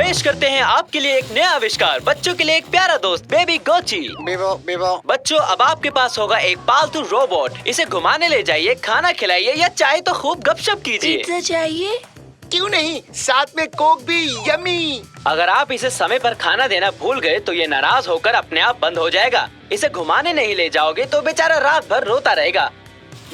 पेश करते हैं आपके लिए एक नया आविष्कार, बच्चों के लिए एक प्यारा दोस्त, बेबी गोची। बीबो। बच्चों, अब आपके पास होगा एक पालतू रोबोट। इसे घुमाने ले जाइए, खाना खिलाइए या चाहे तो खूब गपशप कीजिए। पिज्जा चाहिए? क्यों नहीं, साथ में कोक भी। यम्मी। अगर आप इसे समय पर खाना देना भूल गए तो ये नाराज होकर अपने आप बंद हो जाएगा। इसे घुमाने नहीं ले जाओगे तो बेचारा रात भर रोता रहेगा।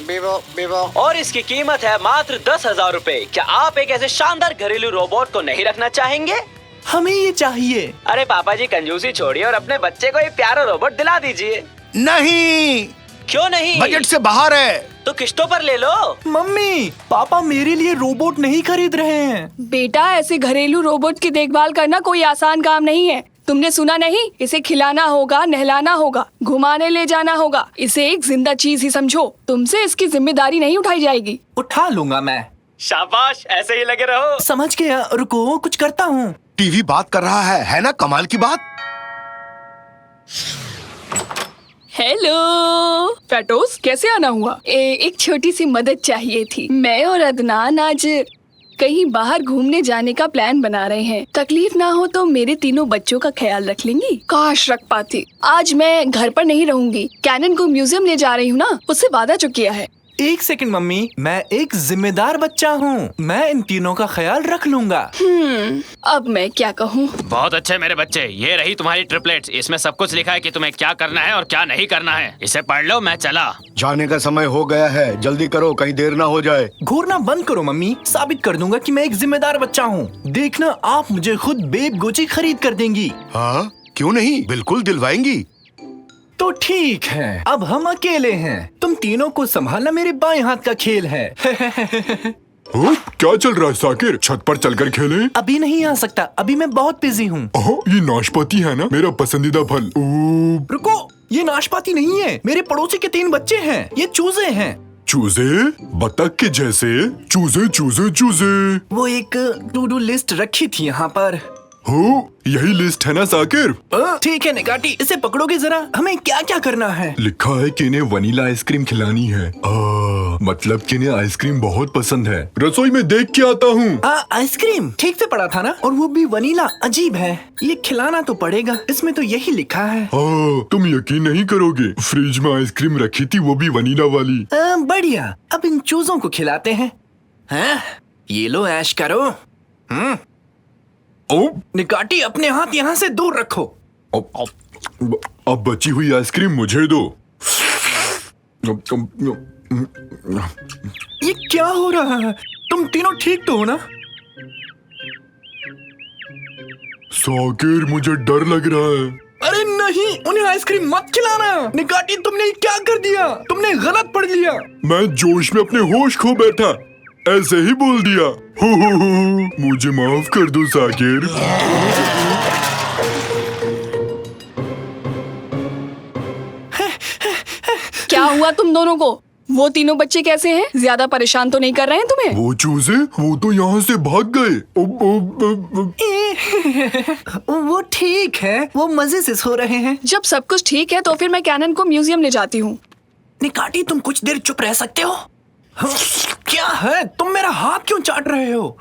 बीबो। और इसकी कीमत है मात्र 10,000 रूपए। क्या आप एक ऐसे शानदार घरेलू रोबोट को नहीं रखना चाहेंगे? हमें ये चाहिए। अरे पापा जी, कंजूसी छोड़िए और अपने बच्चे को एक प्यारा रोबोट दिला दीजिए। नहीं, क्यों नहीं? बजट से बाहर है। तो किस्तों पर ले लो। मम्मी, पापा मेरे लिए रोबोट नहीं खरीद रहे हैं। बेटा, ऐसे घरेलू रोबोट की देखभाल करना कोई आसान काम नहीं है। तुमने सुना नहीं? इसे खिलाना होगा, नहलाना होगा, घुमाने ले जाना होगा। इसे एक जिंदा चीज ही समझो। तुमसे इसकी जिम्मेदारी नहीं उठाई जाएगी। उठा लूंगा मैं। शाबाश, ऐसे ही लगे रहो। समझ गया, रुको कुछ करता हूँ। टीवी बात कर रहा है ना? कमाल की बात। हेलो फैटोस, कैसे आना हुआ? एक छोटी सी मदद चाहिए थी। मैं और अदनान आज कहीं बाहर घूमने जाने का प्लान बना रहे हैं। तकलीफ ना हो तो मेरे तीनों बच्चों का ख्याल रख लेंगी? काश रख पाती। आज मैं घर पर नहीं रहूंगी। कैनन को म्यूजियम ले जा रही हूँ ना, उससे वादा जो किया है। एक सेकंड मम्मी, मैं एक जिम्मेदार बच्चा हूँ। मैं इन तीनों का ख्याल रख लूंगा। अब मैं क्या कहूँ? बहुत अच्छे मेरे बच्चे, ये रही तुम्हारी ट्रिपलेट्स। इसमें सब कुछ लिखा है कि तुम्हें क्या करना है और क्या नहीं करना है। इसे पढ़ लो, मैं चला। जाने का समय हो गया है, जल्दी करो, कहीं देर ना हो जाए। घूरना बंद करो मम्मी, साबित कर दूंगा कि मैं एक जिम्मेदार बच्चा हूँ। देखना, आप मुझे खुद बेब गोची खरीद कर देंगी। हाँ, क्यों नहीं, बिल्कुल दिलवाएंगी। तो ठीक है, अब हम अकेले हैं। तुम तीनों को संभालना मेरे बाएं हाथ का खेल है। क्या चल रहा है साकिर? छत पर चलकर खेलें? अभी नहीं आ सकता, अभी मैं बहुत बिजी हूँ। ये नाशपाती है ना, मेरा पसंदीदा फल। रुको, ये नाशपाती नहीं है। मेरे पड़ोसी के 3 बच्चे हैं। ये चूजे हैं। चूजे? बतख के जैसे? चूजे चूजे चूजे। वो एक टू डू लिस्ट रखी थी यहाँ पर। हो, यही लिस्ट है ना साकिर? ठीक है निगाटी, इसे पकड़ोगे जरा? हमें क्या क्या करना है? लिखा है कि इन्हें वनीला आइसक्रीम खिलानी है। मतलब कि इन्हें आइसक्रीम बहुत पसंद है। रसोई में देख के आता हूँ। आइसक्रीम ठीक से पढ़ा था ना? और वो भी वनीला। अजीब है, ये खिलाना तो पड़ेगा। इसमें तो यही लिखा है। तुम यकीन नहीं करोगे, फ्रिज में आइसक्रीम रखी थी, वो भी वनीला वाली। बढ़िया, अब इन चूजों को खिलाते हैं। ये लो, ऐश करो। निकाटी, अपने हाथ यहाँ से दूर रखो। अब बची हुई आइसक्रीम मुझे दो। ये क्या हो रहा है? तुम तीनों ठीक तो हो ना? साकिर, मुझे डर लग रहा है। अरे नहीं, उन्हें आइसक्रीम मत खिलाना। निकाटी, तुमने क्या कर दिया? तुमने गलत पढ़ लिया। मैं जोश में अपने होश खो बैठा, ऐसे ही बोल दिया। मुझे माफ कर दो साकिर। क्या हुआ तुम दोनों को? वो तीनों बच्चे कैसे हैं? ज्यादा परेशान तो नहीं कर रहे हैं तुम्हें? वो चूजे, वो तो यहाँ से भाग गए। वो ठीक है, वो मजे से सो रहे हैं। जब सब कुछ ठीक है तो फिर मैं कैनन को म्यूजियम ले जाती हूँ। निकाटी, तुम कुछ देर चुप रह सकते हो? क्या है, तुम मेरा हाथ क्यों चाट रहे हो?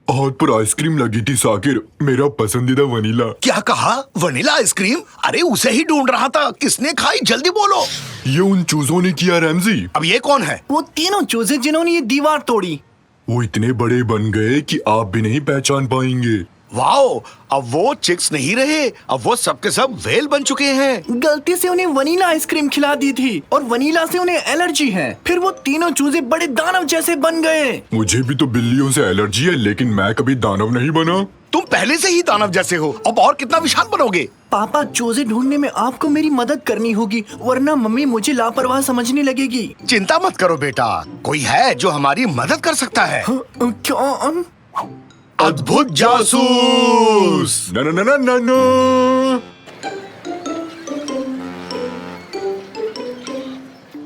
हाथ पर आइसक्रीम लगी थी साकिर, मेरा पसंदीदा वनीला। क्या कहा? Vanilla ice cream? अरे उसे ही ढूंढ रहा था। किसने खाई? जल्दी बोलो। ये उन चूजों ने किया रैमजी। अब ये कौन है? वो तीनों चूजे जिन्होंने ये दीवार तोड़ी। वो इतने बड़े बन गए कि आप भी नहीं पहचान पाएंगे। वाओ, अब वो चिक्स नहीं रहे, अब वो सब के सब व्हेल बन चुके हैं। गलती से उन्हें वनीला आइसक्रीम खिला दी थी और वनीला से उन्हें एलर्जी है। फिर वो तीनों चूजे बड़े दानव जैसे बन गए। मुझे भी तो बिल्लियों से एलर्जी है, लेकिन मैं कभी दानव नहीं बना। तुम पहले से ही दानव जैसे हो, अब और कितना विशाल बनोगे? पापा, चूजे ढूंढने में आपको मेरी मदद करनी होगी, वरना मम्मी मुझे लापरवाह समझने लगेगी। चिंता मत करो बेटा, कोई है जो हमारी मदद कर सकता है। क्या? अद्भुत जासूस। ना ना ना ना ना ना।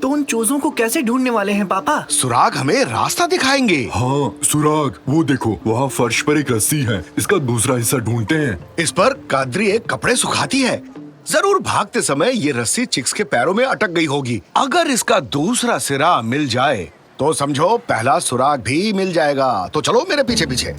तो उन चूजों को कैसे ढूंढने वाले हैं पापा? सुराग हमें रास्ता दिखाएंगे। हाँ, सुराग, वो देखो, वहाँ फर्श पर एक रस्सी है। इसका दूसरा हिस्सा ढूंढते हैं। इस पर कादरी एक कपड़े सुखाती है। जरूर भागते समय ये रस्सी चिक्स के पैरों में अटक गई होगी। अगर इसका दूसरा सिरा मिल जाए तो समझो पहला सुराग भी मिल जाएगा। तो चलो मेरे पीछे पीछे।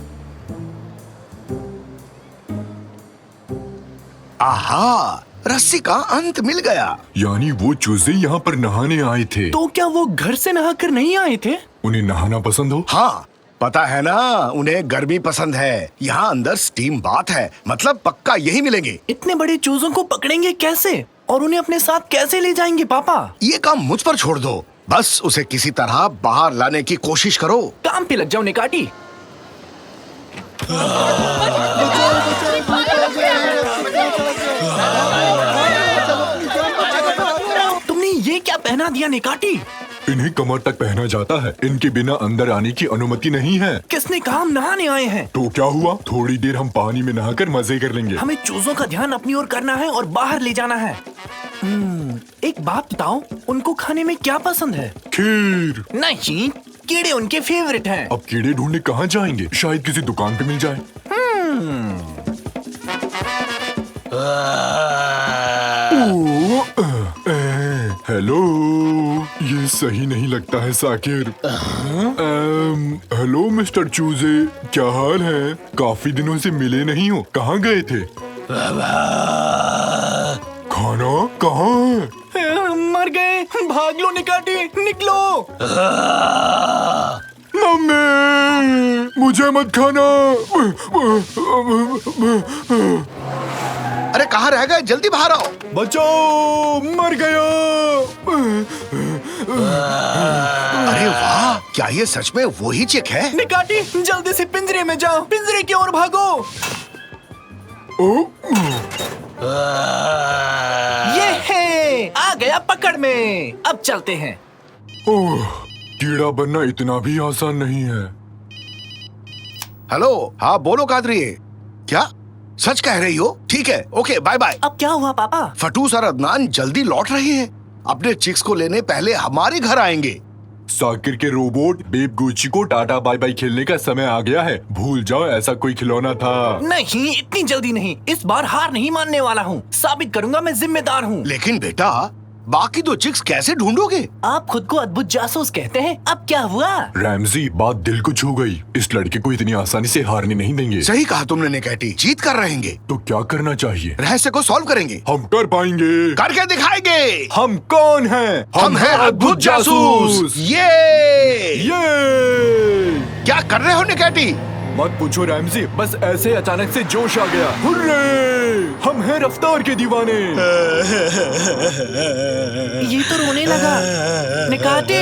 आहा, रस्सी का अंत मिल गया। यानी वो चूजे यहाँ पर नहाने आए थे। तो क्या वो घर से नहाकर नहीं आए थे? उन्हें नहाना पसंद हो? हाँ, पता है ना, उन्हें गर्मी पसंद है। यहाँ अंदर स्टीम बाथ है, मतलब पक्का यही मिलेंगे। इतने बड़े चूजों को पकड़ेंगे कैसे और उन्हें अपने साथ कैसे ले जाएंगे पापा? ये काम मुझ पर छोड़ दो, बस उसे किसी तरह बाहर लाने की कोशिश करो। काम पे लग जाओ निकाटी। तुमने ये क्या पहना दिया निकाटी? इन्हें कमर तक पहना जाता है, इनके बिना अंदर आने की अनुमति नहीं है। किसने कहा हम नहाने आए हैं? तो क्या हुआ, थोड़ी देर हम पानी में नहाकर मजे कर लेंगे। हमें चूजों का ध्यान अपनी ओर करना है और बाहर ले जाना है। एक बात बताओ, उनको खाने में क्या पसंद है? खीर। नहीं, कीड़े उनके फेवरेट हैं। अब कीड़े ढूंढने कहाँ जाएंगे? शायद किसी दुकान पे मिल जाए। हेलो, ये सही नहीं लगता है साकिर। हेलो मिस्टर चूजे, क्या हाल है? काफी दिनों से मिले नहीं हो, कहाँ गए थे? खाना कहाँ है? मर गए, भाग लो निकाटी, निकलो। मम्मी, मुझे मत खाना। अरे कहाँ रह गए, जल्दी बाहर आओ। बचाओ, मर गया। अरे वाह, क्या ये सच में वही चिक है? निकाटी, जल्दी से पिंजरे में जाओ, पिंजरे की ओर भागो। ये है, आ गया पकड़ में। अब चलते हैं। ओह, कीड़ा बनना इतना भी आसान नहीं है। हेलो, हाँ बोलो कादरी, क्या सच कह रही हो? ठीक है, ओके, बाय बाय। अब क्या हुआ पापा? फटूस और अदनान जल्दी लौट रहे हैं। अपने चिक्स को लेने पहले हमारे घर आएंगे। साकिर के रोबोट बेब गुची को टाटा बाय बाय खेलने का समय आ गया है। भूल जाओ ऐसा कोई खिलौना था। नहीं, इतनी जल्दी नहीं। इस बार हार नहीं मानने वाला हूँ। साबित करूंगा मैं जिम्मेदार हूँ। लेकिन बेटा, बाकी दो चिक्स कैसे ढूंढोगे? आप खुद को अद्भुत जासूस कहते हैं। अब क्या हुआ? रैमजी, बात दिल को छू गई। इस लड़के को इतनी आसानी से हारने नहीं देंगे। सही कहा तुमने निकैटी, जीत कर रहेंगे। तो क्या करना चाहिए? रहस्य को सॉल्व करेंगे। हम कर पाएंगे। करके दिखाएंगे। हम कौन हैं? हम हैं अद्भुत जासूस। ये क्या कर रहे हो निकैटी? मत पूछो रैमजी, बस ऐसे अचानक से जोश आ गया। हुर्रे! हम हैं रफ्तार के दीवाने। ये तो रोने लगा। निकाटी,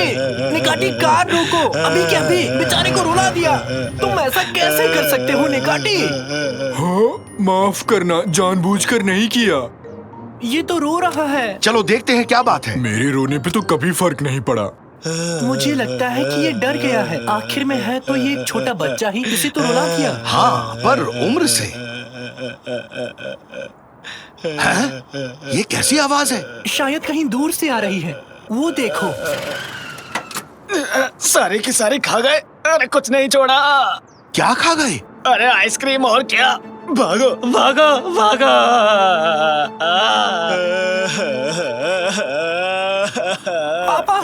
निकाटी, कार रोको, अभी के अभी बेचारे को रुला दिया। तुम ऐसा कैसे कर सकते हो निकाटी? हाँ, माफ करना, जानबूझकर नहीं किया। ये तो रो रहा है। चलो देखते हैं क्या बात है। मेरे रोने पे तो कभी फर्क नहीं पड़ा। मुझे लगता है कि ये डर गया है। आखिर में है तो ये एक छोटा बच्चा ही, इसे तो रुला दिया। हाँ, पर उम्र से। हैं? ये कैसी आवाज है? शायद कहीं दूर से आ रही है। वो देखो। सारे के सारे खा गए। अरे कुछ नहीं छोड़ा। क्या खा गए? अरे आइसक्रीम और क्या। भागो भागो भागो। पापा,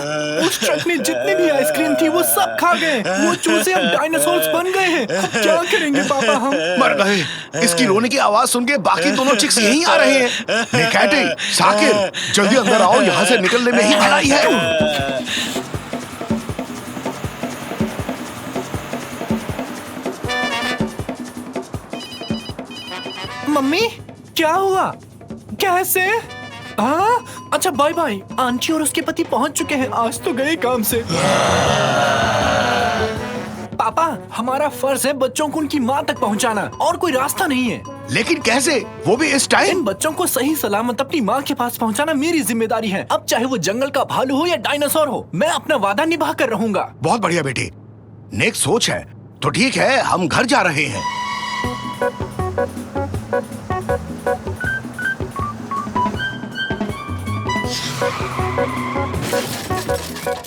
उस ट्रक में जितनी भी आइसक्रीम थी वो सब खा गए। वो चूजे अब डायनासोर्स बन गए हैं। अब क्या करेंगे पापा हम? मर गए। इसकी रोने की आवाज सुन के बाकी दोनों चिक्स यहीं आ रहे हैं। निकैटी, साकिर, जल्दी अंदर आओ, यहाँ से निकलने में ही भलाई है। मम्मी, क्या हुआ? कैसे? हाँ, अच्छा बाय बाय। आंटी और उसके पति पहुंच चुके हैं। आज तो गए काम से। पापा, हमारा फर्ज है बच्चों को उनकी माँ तक पहुंचाना, और कोई रास्ता नहीं है। लेकिन कैसे, वो भी इस टाइम? इन बच्चों को सही सलामत अपनी माँ के पास पहुंचाना मेरी जिम्मेदारी है। अब चाहे वो जंगल का भालू हो या डायनासोर हो, मैं अपना वादा निभा कर रहूंगा। बहुत बढ़िया बेटी, नेक सोच है। तो ठीक है, हम घर जा रहे हैं।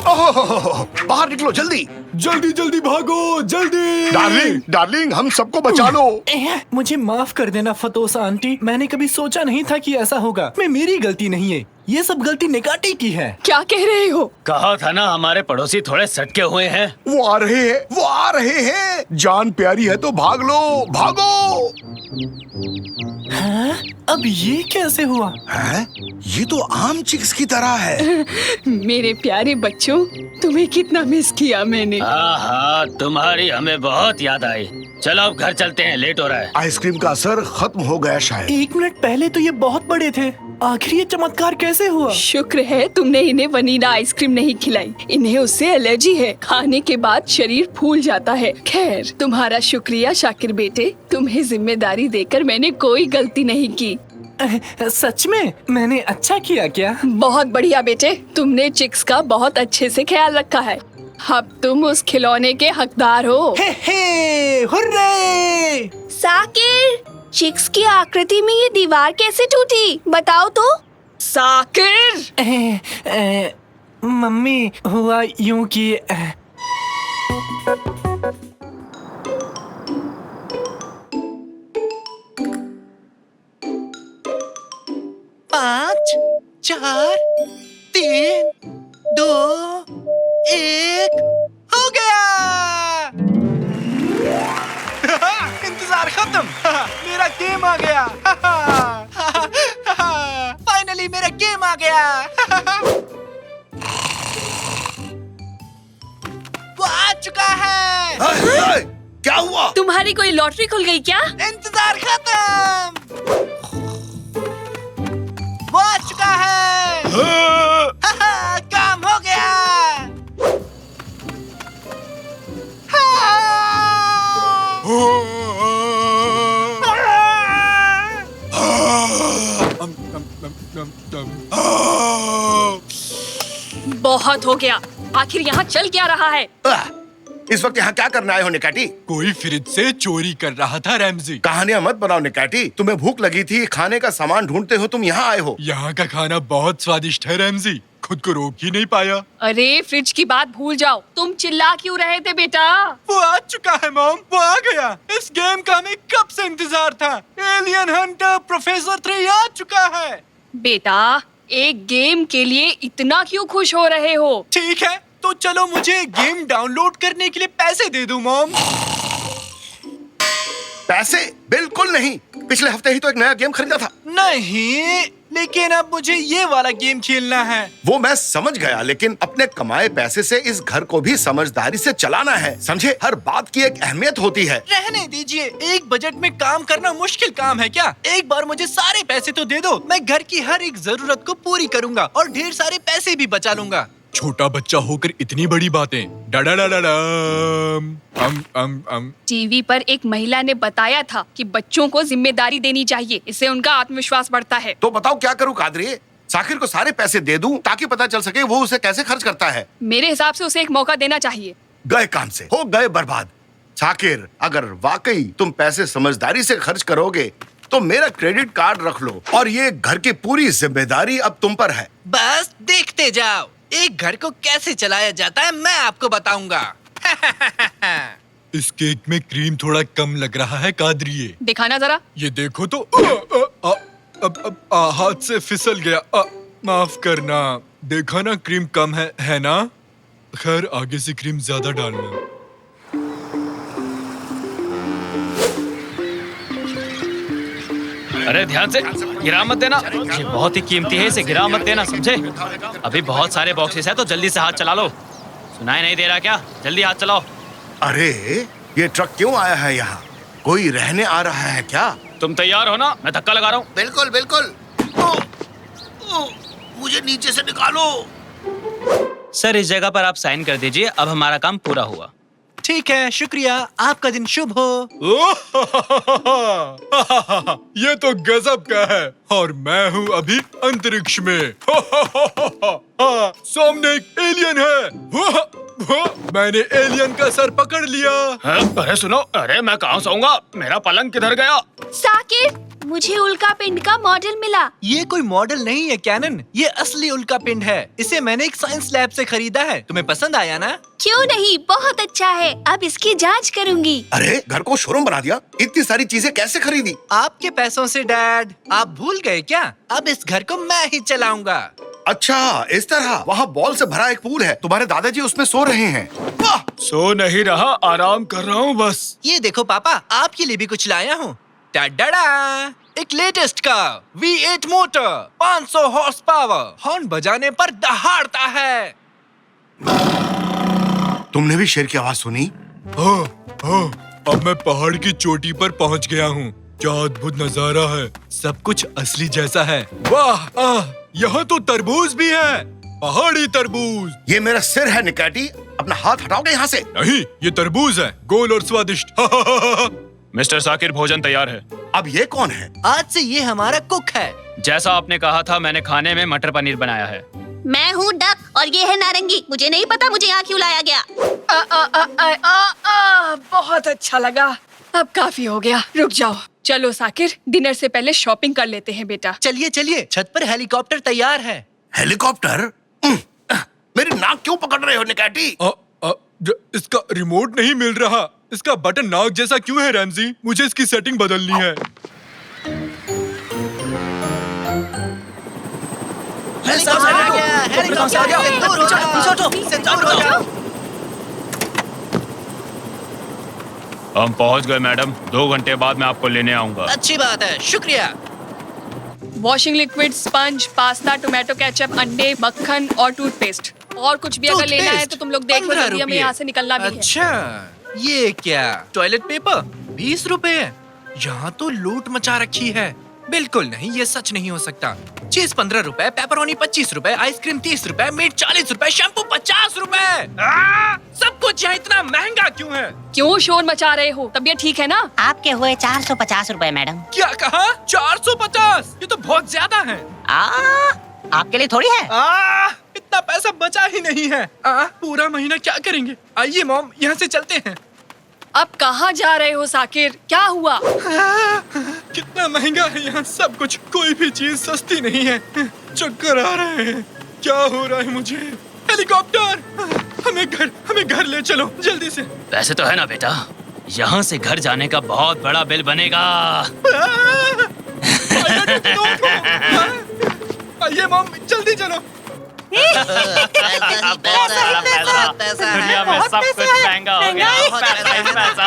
ओह, बाहर निकलो जल्दी। जल्दी जल्दी भागो, जल्दी। डार्लिंग, डार्लिंग, हम सबको बचा लो। मुझे माफ कर देना फतोसा आंटी। मैंने कभी सोचा नहीं था कि ऐसा होगा। मैं मेरी गलती नहीं है, ये सब गलती निकाटी की है। क्या कह रहे हो? कहा था ना हमारे पड़ोसी थोड़े सटके हुए हैं। वो आ रहे हैं, वो आ रहे हैं। जान प्यारी है तो भाग लो, भागो। हाँ? अब ये कैसे हुआ? हैं? ये तो आम चिक्स की तरह है। मेरे प्यारे बच्चों, तुम्हें कितना मिस किया मैंने। हाँ, तुम्हारी हमें बहुत याद आई। चलो अब घर चलते हैं, लेट हो रहा है। आइसक्रीम का असर खत्म हो गया शायद। 1 मिनट पहले तो ये बहुत बड़े थे, आखिर ये चमत्कार कैसे हुआ? शुक्र है तुमने इन्हें वनीला आइसक्रीम नहीं खिलाई। इन्हें उससे एलर्जी है। खाने के बाद शरीर फूल जाता है। खैर, तुम्हारा शुक्रिया शाकिर बेटे। तुम्हें जिम्मेदारी देकर मैंने कोई गलती नहीं की। सच में मैंने अच्छा किया क्या? बहुत बढ़िया बेटे, तुमने चिक्स का बहुत अच्छे से ख्याल रखा है। अब तुम उस खिलौने के हकदार हो। हे, हुर्रे! साकिर, चिक्स की आकृति में ये दीवार कैसे टूटी? बताओ तो। साकिर! मम्मी, हुआ यूं कि 5, 4, 3, 2, 1 हो गया। इंतजार खत्म। मेरा गेम आ गया। फाइनली मेरा गेम आ गया। वो आ चुका है। क्या हुआ? तुम्हारी कोई लॉटरी खुल गई क्या? इंतजार खत्म। वो आ चुका है। काम हो गया। बहुत हो गया। आखिर यहाँ चल क्या रहा है? इस वक्त यहाँ क्या करने आए हो निकाटी? कोई फ्रिज से चोरी कर रहा था रैमजी। कहानियां मत बनाओ निकाटी। तुम्हें भूख लगी थी, खाने का सामान ढूंढते हो, तुम यहाँ आए हो। यहाँ का खाना बहुत स्वादिष्ट है रैमजी, खुद को रोक ही नहीं पाया। अरे फ्रिज की बात भूल जाओ। तुम चिल्ला क्यों रहे थे बेटा? वो आ चुका है मॉम, वो आ गया। इस गेम का हमें कब से इंतजार था। एलियन हंटर प्रोफेसर 3 आ चुका है। बेटा, एक गेम के लिए इतना क्यों खुश हो रहे हो? ठीक है, तो चलो मुझे गेम डाउनलोड करने के लिए पैसे दे दो मॉम। पैसे? बिल्कुल नहीं। पिछले हफ्ते ही तो एक नया गेम खरीदा था। नहीं, लेकिन अब मुझे ये वाला गेम खेलना है। वो मैं समझ गया, लेकिन अपने कमाए पैसे से इस घर को भी समझदारी से चलाना है, समझे? हर बात की एक अहमियत होती है। रहने दीजिए, एक बजट में काम करना मुश्किल काम है क्या? एक बार मुझे सारे पैसे तो दे दो, मैं घर की हर एक जरूरत को पूरी करूंगा और ढेर सारे पैसे भी बचा लूंगा। छोटा बच्चा होकर इतनी बड़ी बातें। टीवी पर एक महिला ने बताया था कि बच्चों को जिम्मेदारी देनी चाहिए, इससे उनका आत्मविश्वास बढ़ता है। तो बताओ क्या करूं कादरी? साकिर को सारे पैसे दे दूं ताकि पता चल सके वो उसे कैसे खर्च करता है। मेरे हिसाब से उसे एक मौका देना चाहिए। गए काम से, हो गए बर्बाद। साकिर, अगर वाकई तुम पैसे समझदारी से खर्च करोगे तो मेरा क्रेडिट कार्ड रख लो, और ये घर की पूरी जिम्मेदारी अब तुम पर है। बस देखते जाओ, एक घर को कैसे चलाया जाता है मैं आपको बताऊंगा। इस केक में क्रीम थोड़ा कम लग रहा है कादरिए। दिखाना जरा। ये देखो तो। हाथ से फिसल गया। माफ करना। देखा ना, क्रीम कम है ना? खैर, आगे से क्रीम ज्यादा डालना। अरे ध्यान से, गिरा मत देना। ये बहुत ही कीमती है, इसे गिरा मत देना, समझे? अभी बहुत सारे बॉक्सेस हैं, तो जल्दी से हाथ चला लो। सुनाई नहीं दे रहा क्या? जल्दी हाथ चलाओ। अरे ये ट्रक क्यों आया है यहाँ? कोई रहने आ रहा है क्या? तुम तैयार हो ना? मैं धक्का लगा रहा हूँ। बिल्कुल बिल्कुल। मुझे नीचे से निकालो। सर, इस जगह पर आप साइन कर दीजिए। अब हमारा काम पूरा हुआ। ठीक है, शुक्रिया। आपका दिन शुभ हो। ये तो गजब का है, और मैं हूँ अभी अंतरिक्ष में। सामने एक एलियन है। मैंने एलियन का सर पकड़ लिया। अरे सुनो, अरे मैं कहाँ सोऊंगा? मेरा पलंग किधर गया? साकिर, मुझे उल्का पिंड का मॉडल मिला। ये कोई मॉडल नहीं है कैनन, ये असली उल्का पिंड है। इसे मैंने एक साइंस लैब से खरीदा है। तुम्हें पसंद आया ना? क्यों नहीं, बहुत अच्छा है। अब इसकी जांच करूंगी। अरे घर को शोरूम बना दिया। इतनी सारी चीजें कैसे खरीदी? आपके पैसों से डैड। आप भूल गए क्या? अब इस घर को मैं ही चलाऊंगा। अच्छा, इस तरह। वहाँ बॉल से भरा एक पूल है, तुम्हारे दादाजी उसमें सो रहे हैं। सो नहीं रहा, आराम कर रहा हूँ बस। ये देखो पापा, आपके लिए भी कुछ लाया हूँ। टाडा! एक लेटेस्ट का V8 motor, 500 horse power, horn बजाने पर दहाड़ता है। तुमने भी शेर की आवाज सुनी? हाँ, अब मैं पहाड़ की चोटी पर पहुंच गया हूँ। क्या अद्भुत नजारा है। सब कुछ असली जैसा है। वाह! यहाँ तो तरबूज भी है, पहाड़ी तरबूज। ये मेरा सिर है निकैटी, अपना हाथ हटाओगे यहाँ से। नहीं, ये तरबूज है, गोल और स्वादिष्ट। मिस्टर साकिर, भोजन तैयार है। अब ये कौन है? आज से ये हमारा कुक है। जैसा आपने कहा था, मैंने खाने में मटर पनीर बनाया है। मैं हूँ डक और ये है नारंगी। मुझे नहीं पता मुझे यहाँ क्यों लाया गया। बहुत अच्छा लगा। अब काफी हो गया, रुक जाओ। चलो साकिर, डिनर से पहले शॉपिंग कर लेते हैं बेटा। चलिए चलिए, छत पर हेलीकॉप्टर तैयार है। हेलीकॉप्टर? मेरी नाक क्यों पकड़ रहे हो निकैटी? इसका रिमोट नहीं मिल रहा। इसका बटन नाक जैसा क्यों है रैमजी? मुझे इसकी सेटिंग बदलनी है। हम पहुंच गए मैडम। 2 घंटे बाद मैं आपको लेने आऊंगा। अच्छी बात है, शुक्रिया। Washing liquid, sponge, pasta, tomato ketchup, अंडे, मक्खन और टूथपेस्ट। और कुछ भी अगर लेना है तो तुम लोग देख लो, जल्दी हमें यहाँ से निकलना भी है। अच्छा, ये क्या? टॉयलेट पेपर 20 रुपए। यहाँ तो लूट मचा रखी है। बिल्कुल नहीं, ये सच नहीं हो सकता। चीज 15 रुपए, पेपरोनी 25 रुपए, आइसक्रीम 30 रुपए, मीट 40 रुपए, शैम्पू 50 रुपए। सब कुछ यहाँ इतना महंगा क्यों है? क्यों शोर मचा रहे हो? तबीयत ठीक है ना? आपके हुए 450 रुपए मैडम। क्या कहा? 450? ये तो बहुत ज्यादा है। आपके लिए थोड़ी है। इतना पैसा बचा ही नहीं है। पूरा महीना क्या करेंगे? आइए मॉम, यहाँ से चलते हैं। अब कहाँ जा रहे हो साकिर? क्या हुआ? कितना महंगा है यहाँ सब कुछ। कोई भी चीज सस्ती नहीं है। चक्कर आ रहे हैं। क्या हो रहा है मुझे? हेलीकॉप्टर! हमें घर ले चलो जल्दी से। वैसे तो है ना बेटा, यहाँ से घर जाने का बहुत बड़ा बिल बनेगा। आइए मॉम, जल्दी चलो। दुनिया में सब कुछ महंगा हो गया। पैसा।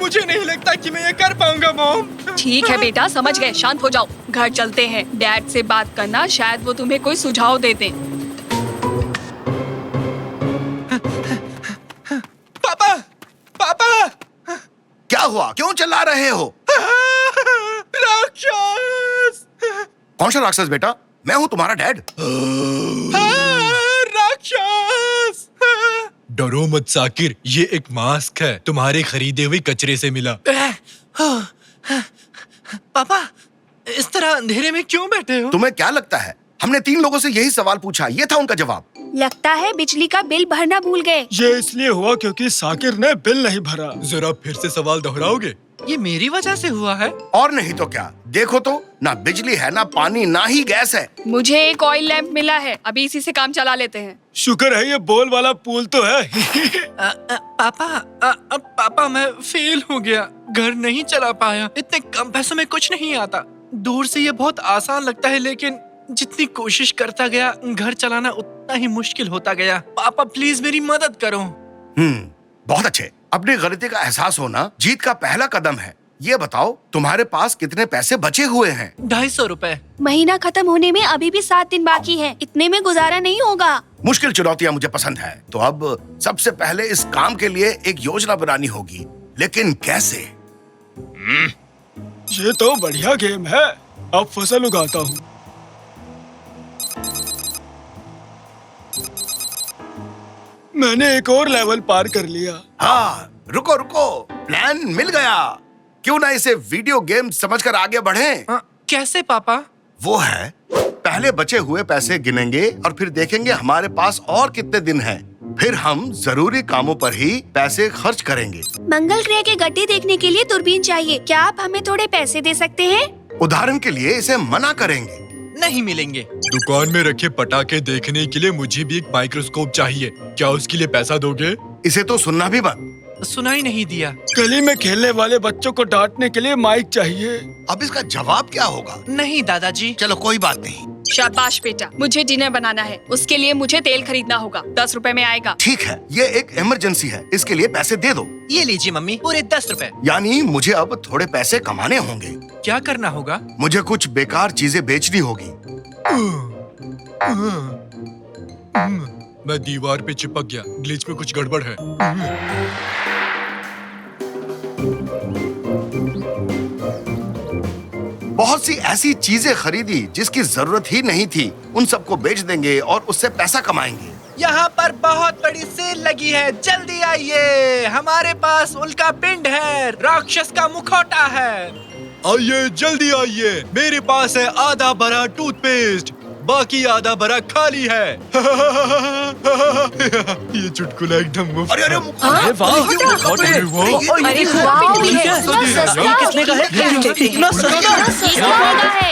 मुझे नहीं लगता कि मैं ये कर पाऊंगा मॉम। ठीक है बेटा, समझ गए, शांत हो जाओ। घर चलते हैं। डैड से बात करना, शायद वो तुम्हें कोई सुझाव दे दें। पापा! क्या हुआ? क्यों चिल्ला रहे हो? राक्षस! कौन सा राक्षस बेटा? मैं हूँ तुम्हारा डैड। राक्षस! डरो मत साकिर, ये एक मास्क है, तुम्हारे खरीदे हुए कचरे से मिला। पापा, इस तरह अंधेरे में क्यों बैठे हो? तुम्हें क्या लगता है? हमने 3 लोगों से यही सवाल पूछा, ये था उनका जवाब। लगता है बिजली का बिल भरना भूल गए। ये इसलिए हुआ क्योंकि साकिर ने बिल नहीं भरा। जरा फिर से सवाल दोहराओगे? ये मेरी वजह से हुआ है। और नहीं तो क्या? देखो तो, ना बिजली है, ना पानी, ना ही गैस है। मुझे एक ऑयल लैंप मिला है, अभी इसी से काम चला लेते हैं। शुक्र है ये बॉल वाला पूल तो है। पापा मैं फेल हो गया, घर नहीं चला पाया। इतने कम पैसों में कुछ नहीं आता। दूर से ये बहुत आसान लगता है, लेकिन जितनी कोशिश करता गया घर चलाना उतना ही मुश्किल होता गया। पापा प्लीज मेरी मदद करो। बहुत अच्छे। अपनी गलती का एहसास होना जीत का पहला कदम है। ये बताओ, तुम्हारे पास कितने पैसे बचे हुए हैं? 250 रुपए। महीना खत्म होने में अभी भी 7 दिन बाकी है। इतने में गुजारा नहीं होगा। मुश्किल चुनौतियां मुझे पसंद है। तो अब सबसे पहले इस काम के लिए एक योजना बनानी होगी, लेकिन कैसे? ये तो बढ़िया गेम है। अब फसल उगाता हूँ। मैंने एक और लेवल पार कर लिया। हाँ, रुको रुको, प्लान मिल गया। क्यों ना इसे वीडियो गेम समझकर आगे बढ़ें? कैसे पापा? वो है, पहले बचे हुए पैसे गिनेंगे और फिर देखेंगे हमारे पास और कितने दिन हैं। फिर हम जरूरी कामों पर ही पैसे खर्च करेंगे। मंगल ग्रह के गड्ढे देखने के लिए दूरबीन चाहिए। क्या आप हमें थोड़े पैसे दे सकते हैं? उदाहरण के लिए इसे मना करेंगे। नहीं मिलेंगे। दुकान में रखे पटाखे देखने के लिए मुझे भी एक माइक्रोस्कोप चाहिए। क्या उसके लिए पैसा दोगे? इसे तो सुनना भी बंद। सुनाई नहीं दिया। गली में खेलने वाले बच्चों को डांटने के लिए माइक चाहिए। अब इसका जवाब क्या होगा? नहीं दादाजी। चलो कोई बात नहीं, शाबाश बेटा, मुझे डिनर बनाना है। उसके लिए मुझे तेल खरीदना होगा। 10 रुपए में आएगा। ठीक है, ये एक इमरजेंसी है, इसके लिए पैसे दे दो। ये लीजिए मम्मी, पूरे 10 रुपए। यानी मुझे अब थोड़े पैसे कमाने होंगे। क्या करना होगा? मुझे कुछ बेकार चीजें बेचनी होगी। मैं दीवार पे चिपक गया। ग्लिच में कुछ गड़बड़ है। बहुत सी ऐसी चीजें खरीदी जिसकी जरूरत ही नहीं थी। उन सबको बेच देंगे और उससे पैसा कमाएंगे। यहाँ पर बहुत बड़ी सेल लगी है, जल्दी आइए। हमारे पास उल्का पिंड है, राक्षस का मुखौटा है। आइए, जल्दी आइए। मेरे पास है आधा भरा टूथपेस्ट, बाकी आधा भरा खाली है। ये चुटकुला एकदम मुफ्त। अरे है। अरे वाह, अरे वाह। अरे वाह, भी है। कितने का है? इतना सस्ता? ये महंगा है।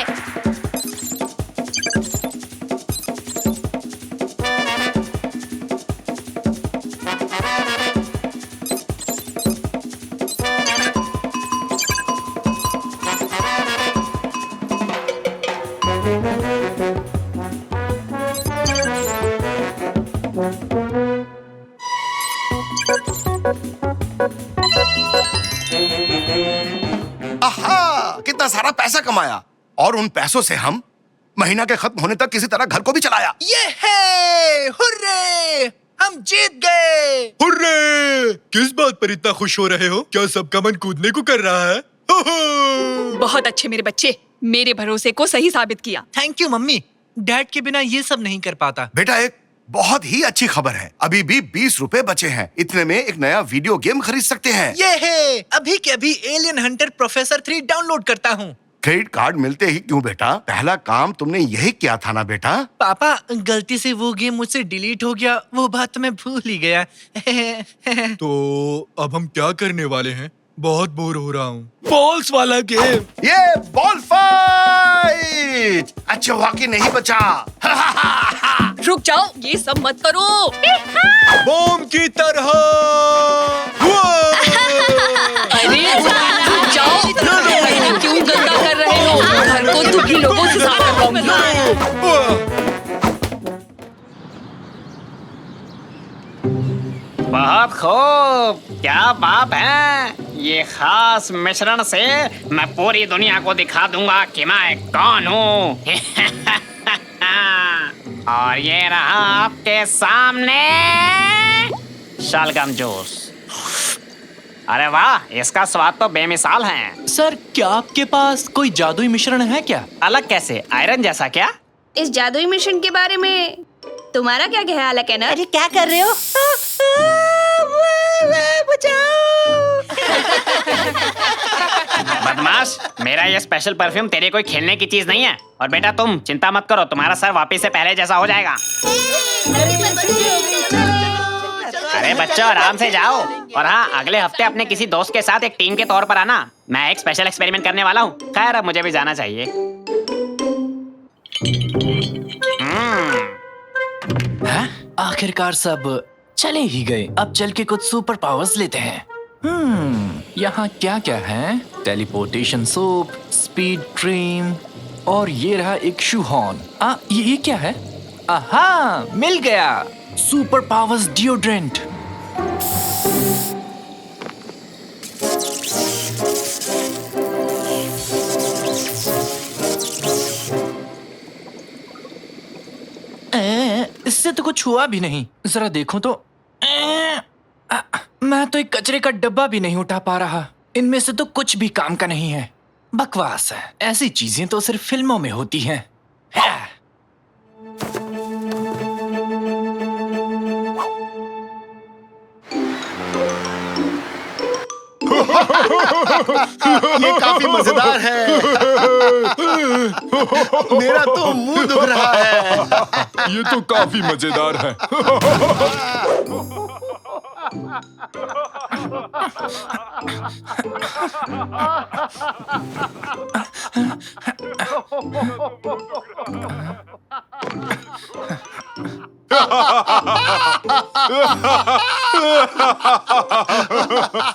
आहा, कितना सारा पैसा कमाया और उन पैसों से हम महीना के खत्म होने तक किसी तरह घर को भी चलाया। ये है, हुर्रे! हम जीत गए। हुर्रे! किस बात पर इतना खुश हो रहे हो? क्या सबका मन कूदने को कर रहा है? बहुत अच्छे मेरे बच्चे, मेरे भरोसे को सही साबित किया। Thank you mummy. डैड के बिना ये सब नहीं कर पाता। बेटा, एक बहुत ही अच्छी खबर है। अभी भी 20 रुपए बचे हैं। इतने में एक नया वीडियो गेम खरीद सकते हैं। ये है, अभी के अभी एलियन हंटर प्रोफेसर 3 डाउनलोड करता हूँ। क्रेडिट कार्ड मिलते ही क्यों बेटा? पहला काम तुमने यही किया था ना बेटा? पापा, गलती से वो गेम मुझसे डिलीट हो गया। वो बात तो मैं भूल ही गया। तो अब हम क्या करने वाले हैं? बहुत बोर हो रहा हूँ। बॉल्स वाला गेम। ये बॉल फाइट अच्छा वाकई नहीं बचा। रुक जाओ, ये सब मत करो। बॉम्ब की तरह। अरे रुक जाओ, क्यों गंदा कर रहे हो? घर को दुखी लोगों से साफ करवाऊंगी। बहुत खूब, क्या बात है। ये खास मिश्रण से मैं पूरी दुनिया को दिखा दूंगा कि मैं कौन हूँ। और ये रहा आपके सामने शलगम जूस। अरे वाह, इसका स्वाद तो बेमिसाल है। सर, क्या आपके पास कोई जादुई मिश्रण है क्या? अलग कैसे? आयरन जैसा क्या? इस जादुई मिशन के बारे में तुम्हारा क्या ख्याल है केनर? अरे क्या कर रहे हो? बदमाश, मेरा ये स्पेशल परफ्यूम तेरे कोई खेलने की चीज नहीं है। और बेटा, तुम चिंता मत करो, तुम्हारा सर वापस से पहले जैसा हो जाएगा। अरे बच्चों, आराम से जाओ। और हाँ, अगले हफ्ते अपने किसी दोस्त के साथ एक टीम के तौर पर आना। मैं एक स्पेशल एक्सपेरिमेंट करने वाला हूँ। खैर, अब मुझे भी जाना चाहिए। आखिरकार सब चले ही गए। अब चल के कुछ सुपर पावर्स लेते हैं। यहाँ क्या क्या है? टेलीपोर्टेशन सोप, स्पीड ड्रीम, और ये रहा एक शू हॉर्न। ये क्या है? आहा, मिल गया। Super powers deodorant. इससे तो कुछ हुआ भी नहीं। जरा देखो तो। मैं तो एक कचरे का डब्बा भी नहीं उठा पा रहा। इनमें से तो कुछ भी काम का नहीं है। बकवास है। ऐसी चीजें तो सिर्फ फिल्मों में होती हैं। ये काफी मजेदार है। मेरा तो मुंह दुख रहा है। ये तो काफी मजेदार है।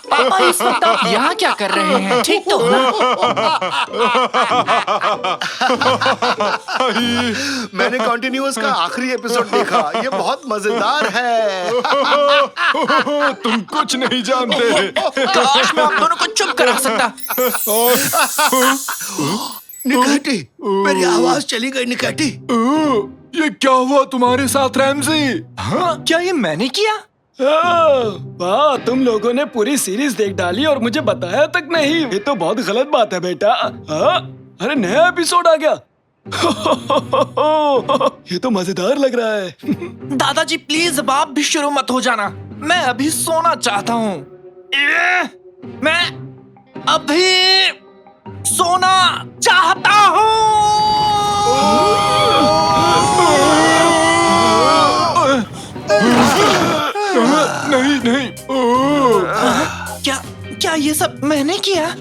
पापा इस वक्त आप यहाँ क्या कर रहे हैं? ठीक तो हो ना? मैंने कॉन्टिन्यूअस का आखिरी एपिसोड देखा, ये बहुत मजेदार है। तुम कुछ नहीं जानते। काश मैं आप दोनों को चुप करा सकता। निकाटी, मेरी आवाज चली गई निकाटी। ये क्या हुआ तुम्हारे साथ रैमजी? हाँ, क्या ये मैंने किया? वाह, तुम लोगों ने पूरी सीरीज देख डाली और मुझे बताया तक नहीं। ये तो बहुत गलत बात है बेटा। हाँ? अरे नया एपिसोड आ गया। ये तो मजेदार लग रहा है। दादाजी प्लीज अब आप भी शुरू मत हो जाना। मैं अभी सोना चाहता हूँ। मैं अभी सोना चाहता नहीं नहीं। क्या क्या ये सब मैंने किया?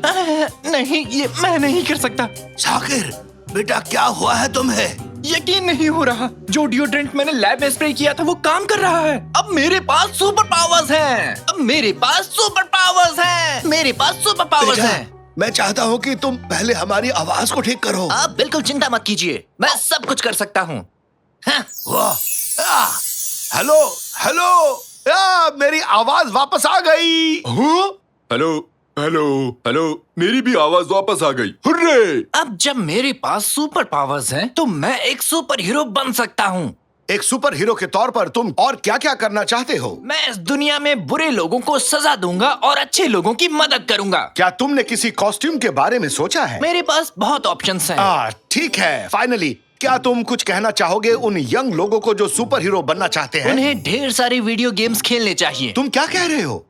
नहीं, ये मैं नहीं कर सकता। शाकिर, बेटा क्या हुआ है तुम्हें? यकीन नहीं हो रहा, जो डिओड्रेंट मैंने लैब में स्प्रे किया था वो काम कर रहा है। अब मेरे पास सुपर पावर्स हैं। अब मेरे पास सुपर पावर्स हैं। मेरे पास सुपर पावर्स बेटा, हैं। मैं चाहता हूँ कि तुम पहले हमारी आवाज को ठीक करो। आप बिल्कुल चिंता मत कीजिए, मैं सब कुछ कर सकता हूँ। हाँ। वाह, हेलो हेलो, मेरी आवाज वापस आ गई। हेलो हेलो हेलो, मेरी भी आवाज वापस आ गई। हुर्रे! अब जब मेरे पास सुपर पावर्स हैं, तो मैं एक सुपर हीरो बन सकता हूँ। एक सुपर हीरो के तौर पर तुम और क्या क्या करना चाहते हो? मैं इस दुनिया में बुरे लोगों को सजा दूंगा और अच्छे लोगों की मदद करूंगा। क्या तुमने किसी कॉस्ट्यूम के बारे में सोचा है? मेरे पास बहुत ऑप्शंस हैं। ठीक है। फाइनली, क्या तुम कुछ कहना चाहोगे उन यंग लोगों को जो सुपर हीरो बनना चाहते हैं? उन्हें ढेर सारी वीडियो गेम्स खेलने चाहिए। तुम क्या कह रहे हो?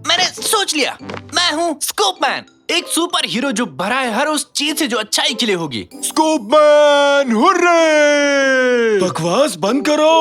मैंने सोच लिया, मैं हूँ स्कूपमैन, एक सुपर हीरो जो भरा है हर उस चीज से जो अच्छाई के लिए होगी। स्कूपमैन, हुर्रे! बकवास बंद करो।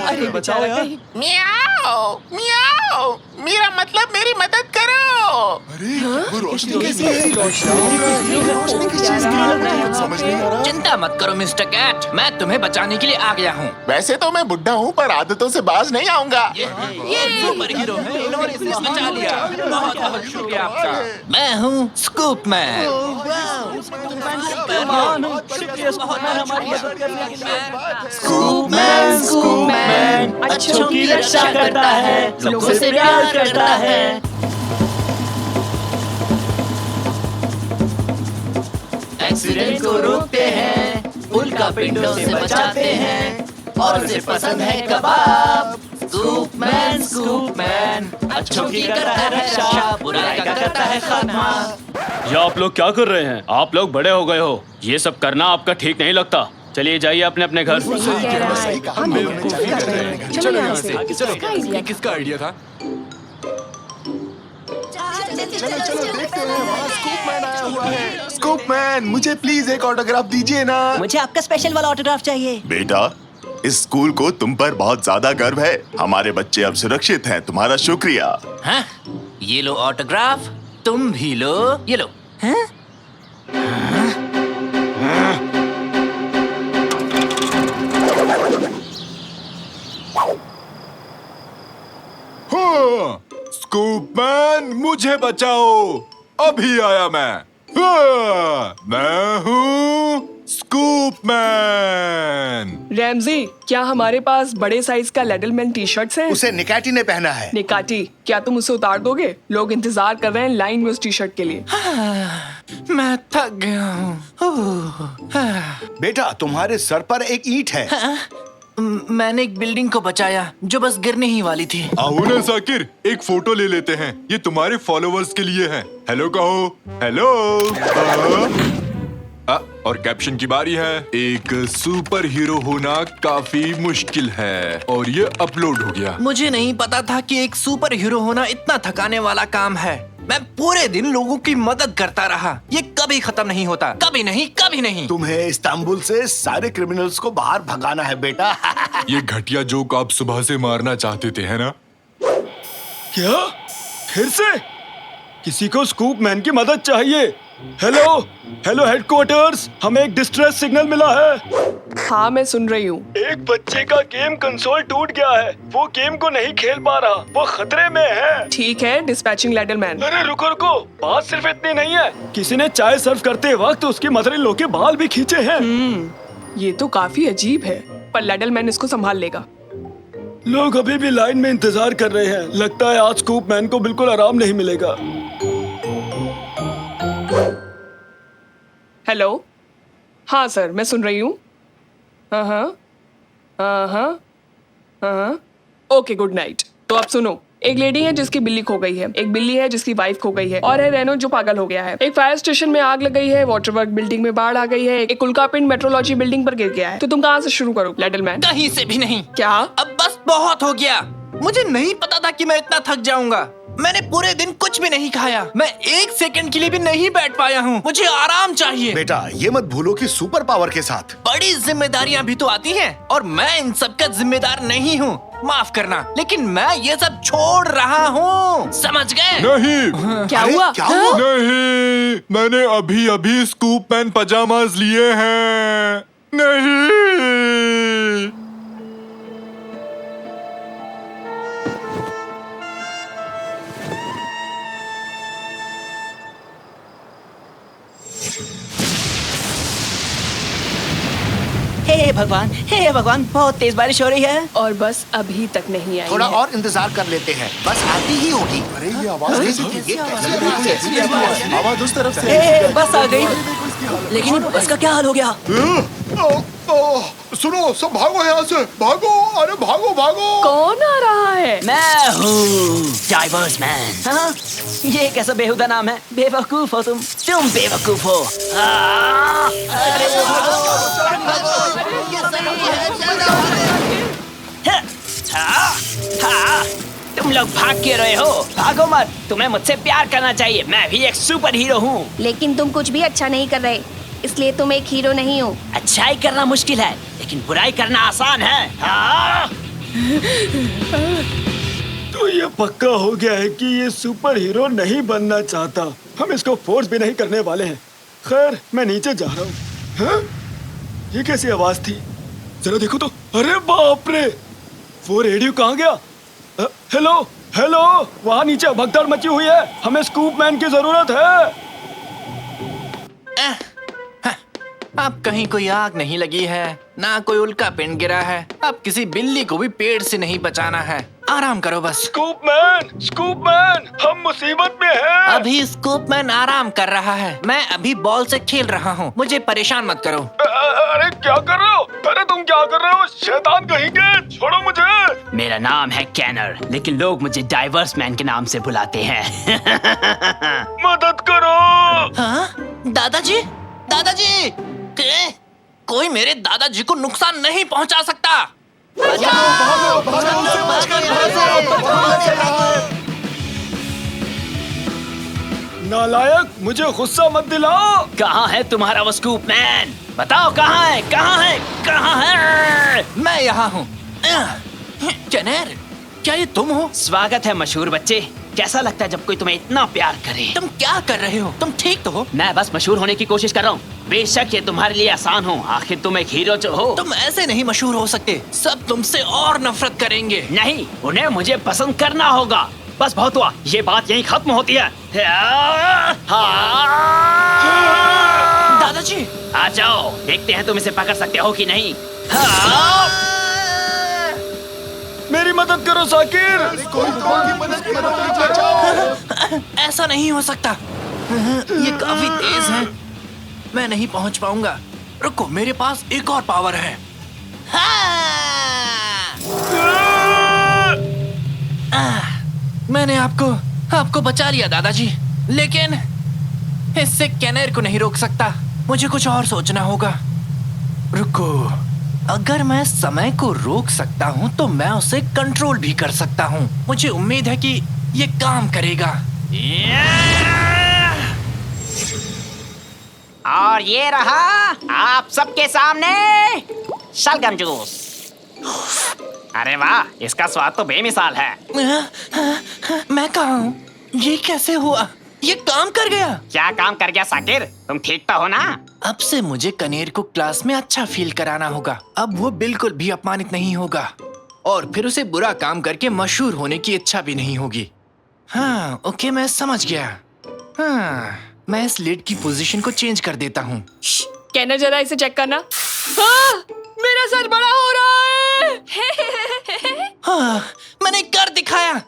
अरे बचाओ यार। मियाओ मियाओ, मेरा मतलब मेरी मदद करो। चिंता मत करो मिस्टर कैट, मैं तुम्हें बचाने के लिए आ गया हूँ। वैसे तो मैं बुढ़ा हूँ पर आदतों से बाज नहीं आऊंगा। ये सुपर हीरो है, इन्होंने इसे बचा लिया। बहुत बहुत शुक्रिया आपका। मैं हूँ स्कूपमैन। स्कूपमैन, स्कूपमैन अच्छों की रक्षा करता है, लोगों से प्यार करता है। एक्सीडेंट को रोकते हैं, उल्का पिंडों से बचाते हैं, और उसे पसंद है कबाब। स्कूपमैन, स्कूपमैन अच्छों की करता है रक्षा, बुराई का करता है खात्मा। ये आप लोग क्या कर रहे हैं? आप लोग बड़े हो गए हो, ये सब करना आपका ठीक नहीं लगता। चलिए जाइए अपने अपने घर। चलो यहाँ से। किसका आइडिया था? स्कूपमैन, मुझे प्लीज एक ऑटोग्राफ दीजिए ना। मुझे आपका स्पेशल वाला ऑटोग्राफ चाहिए। बेटा, इस स्कूल को तुम पर बहुत ज्यादा गर्व है। हमारे बच्चे अब सुरक्षित हैं। तुम्हारा शुक्रिया। हाँ? ये लो ऑटोग्राफ, तुम भी लो, ये लो। हाँ? स्कूपमैन, मुझे बचाओ, अभी आया मैं। मैं हूँ स्कूपमैन। रैमजी, क्या हमारे पास बड़े साइज का लेडलमैन टी शर्ट्स हैं? उसे निकाटी ने पहना है। निकाटी, क्या तुम उसे उतार दोगे? लोग इंतजार कर रहे हैं लाइन में उस टी शर्ट के लिए। मैं थक गया हूँ। बेटा, तुम्हारे सर पर एक ईंट है। मैंने एक बिल्डिंग को बचाया जो बस गिरने ही वाली थी। आओ ना साकिर, एक फोटो ले लेते हैं। ये तुम्हारे फॉलोवर्स के लिए है। हेलो कहो। हेलो। और कैप्शन की बारी है। एक सुपर हीरो होना काफी मुश्किल है और ये अपलोड हो गया। मुझे नहीं पता था कि एक सुपर हीरो होना इतना थकाने वाला काम है। मैं पूरे दिन लोगों की मदद करता रहा। ये कभी खत्म नहीं होता, कभी नहीं, कभी नहीं। तुम्हें इस्तांबुल से सारे क्रिमिनल्स को बाहर भगाना है बेटा। ये घटिया जोक आप सुबह से मारना चाहते थे, है ना? क्या? फिर से? किसी को स्कूपमैन की मदद चाहिए। हेलो हेलो हेडक्वार्टर्स, हमें एक डिस्ट्रेस सिग्नल मिला है। हाँ, मैं सुन रही हूँ। एक बच्चे का गेम कंसोल टूट गया है। वो गेम को नहीं खेल पा रहा, वो खतरे में है। ठीक है, डिस्पैचिंग लेडलमैन। अरे रुको रुको, बात सिर्फ इतनी नहीं है। किसी ने चाय सर्व करते वक्त उसकी मदर इन लॉ के बाल भी खींचे हैं। ये तो काफी अजीब है, पर लेडलमैन इसको संभाल लेगा। लोग अभी भी लाइन में इंतजार कर रहे हैं। लगता है आज स्कूपमैन को बिल्कुल आराम नहीं मिलेगा। हेलो, हाँ सर, मैं सुन रही हूँ। Okay, good night. तो अब सुनो, एक लेडी है जिसकी बिल्ली खो गई है, एक बिल्ली है जिसकी वाइफ खो गई है, और है रेनो जो पागल हो गया है। एक फायर स्टेशन में आग लग गई है, वाटर वर्क बिल्डिंग में बाढ़ आ गई है, एक उल्कापिंड मेट्रोलॉजी बिल्डिंग पर गिर गया है। तो तुम कहाँ से शुरू करो लेडलमैन? कहीं से भी नहीं। क्या? अब बस बहुत हो गया। मुझे नहीं पता था कि मैं इतना थक जाऊंगा। मैंने पूरे दिन कुछ भी नहीं खाया। मैं एक सेकंड के लिए भी नहीं बैठ पाया हूँ। मुझे आराम चाहिए। बेटा, ये मत भूलो कि सुपर पावर के साथ बड़ी जिम्मेदारियाँ भी तो आती हैं, और मैं इन सब का जिम्मेदार नहीं हूँ। माफ करना, लेकिन मैं ये सब छोड़ रहा हूँ। समझ गए? नहीं। क्या अरे, हुआ? क्या हुआ? नहीं, मैंने अभी अभी स्कूपमैन पजामाज लिए हैं। नहीं। हे भगवान, बहुत तेज बारिश हो रही है। और बस अभी तक नहीं आई थोड़ा है। और इंतजार कर लेते हैं, बस आती ही होगी। अरे ये आवाज आवाज उस तरफ से। बस आ गई। लेकिन बस का क्या हाल हो गया? सुनो, सब भागो यहाँ से, भागो। अरे भागो भागो। कौन आ रहा है? मैं हूँ डाइवर्स मैन। हाँ? ये कैसा बेहुदा नाम है? बेवकूफ हो तुम बेवकूफ हो। तुम लोग भाग क्यों रहे हो? भागो मत, तुम्हें मुझसे प्यार करना चाहिए। मैं भी एक सुपर हीरो हूँ। लेकिन तुम कुछ भी अच्छा नहीं कर रहे, इसलिए तुम एक हीरो नहीं हो। अच्छाई करना मुश्किल है, लेकिन बुराई करना आसान है। तो ये पक्का हो गया है कि ये सुपर हीरो नहीं बनना चाहता। हम इसको फोर्स भी नहीं करने वाले हैं। खैर, मैं नीचे जा रहा हूँ। हाँ? ये कैसी आवाज थी? जरा देखो तो। अरे बाप रे, वो रेडियो कहाँ गया? हेलो हेलो, वहाँ नीचे भगदड़ मची हुई है। हमें स्कूपमैन की जरूरत है। अब कहीं कोई आग नहीं लगी है, ना कोई उल्का पिंड गिरा है। अब किसी बिल्ली को भी पेड़ से नहीं बचाना है। आराम करो बस। स्कूपमैन, हम मुसीबत में हैं। अभी स्कूपमैन आराम कर रहा है। मैं अभी बॉल से खेल रहा हूँ। मुझे परेशान मत करो। अरे क्या कर रहे हो? अरे तुम क्या कर रहे हो? शैतान कहेंगे, छोड़ो मुझे। मेरा नाम है कैनर, लेकिन लोग मुझे डाइवर्स मैन के नाम से बुलाते हैं। मदद करो। हाँ? दादाजी, दादाजी, कोई मेरे दादाजी को नुकसान नहीं पहुंचा सकता। नालायक, मुझे गुस्सा मत दिलाओ। कहाँ है तुम्हारा वो स्कूपमैन? बताओ कहाँ है, कहाँ है, कहाँ है? मैं यहाँ हूँ। कैनर, क्या ये तुम हो? स्वागत है मशहूर बच्चे। कैसा लगता है जब कोई तुम्हें इतना प्यार करे? तुम क्या कर रहे हो? तुम ठीक तो हो? मैं बस मशहूर होने की कोशिश कर रहा हूँ। बेशक ये तुम्हारे लिए आसान हो, आखिर तुम एक हीरो जो हो। तुम ऐसे नहीं मशहूर हो सकते। सब तुमसे और नफरत करेंगे। नहीं, उन्हें मुझे पसंद करना होगा। बस बहुत हुआ, ये बात यहीं खत्म होती है। दादाजी। आ जाओ, देखते हैं तुम इसे पकड़ सकते हो कि नहीं। हाँ। मेरी मदद करो साकिर। ऐसा नहीं हो सकता, ये काफी तेज है, मैं नहीं पहुंच पाऊंगा। रुको, मेरे पास एक और पावर है। मैंने आपको बचा लिया दादाजी, लेकिन इससे कैनेर को नहीं रोक सकता। मुझे कुछ और सोचना होगा। रुको, अगर मैं समय को रोक सकता हूँ तो मैं उसे कंट्रोल भी कर सकता हूँ। मुझे उम्मीद है कि ये काम करेगा। और ये रहा आप सबके सामने शलगम जूस। अरे वाह, इसका स्वाद तो बेमिसाल है। मैं कहाँ हूँ? ये कैसे हुआ? ये काम कर गया। क्या काम कर गया साकिर? तुम ठीक तो हो ना? अब से मुझे कनेर को क्लास में अच्छा फील कराना होगा। अब वो बिल्कुल भी अपमानित नहीं होगा और फिर उसे बुरा काम करके मशहूर होने की इच्छा भी नहीं होगी। हाँ, ओके, मैं समझ गया। हाँ, मैं इस लिड की पोजीशन को चेंज कर देता हूँ। कहना जरा इसे चेक करना। हाँ, मेरा सर बड़ा हो रहा है। हाँ, मैंने कर दिखाया।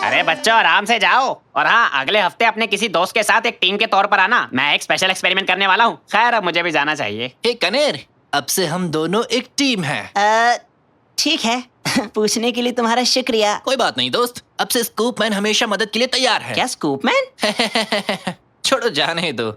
अरे बच्चों, आराम से जाओ। और हाँ, अगले हफ्ते अपने किसी दोस्त के साथ एक टीम के तौर पर आना। मैं एक स्पेशल एक्सपेरिमेंट करने वाला हूँ। खैर, अब मुझे भी जाना चाहिए। हे कनेर, अब से हम दोनों एक टीम हैं। ठीक है। पूछने के लिए तुम्हारा शुक्रिया। कोई बात नहीं दोस्त, अब से स्कूपमैन हमेशा मदद के लिए तैयार है। क्या स्कूपमैन? छोड़ो, जाने दो।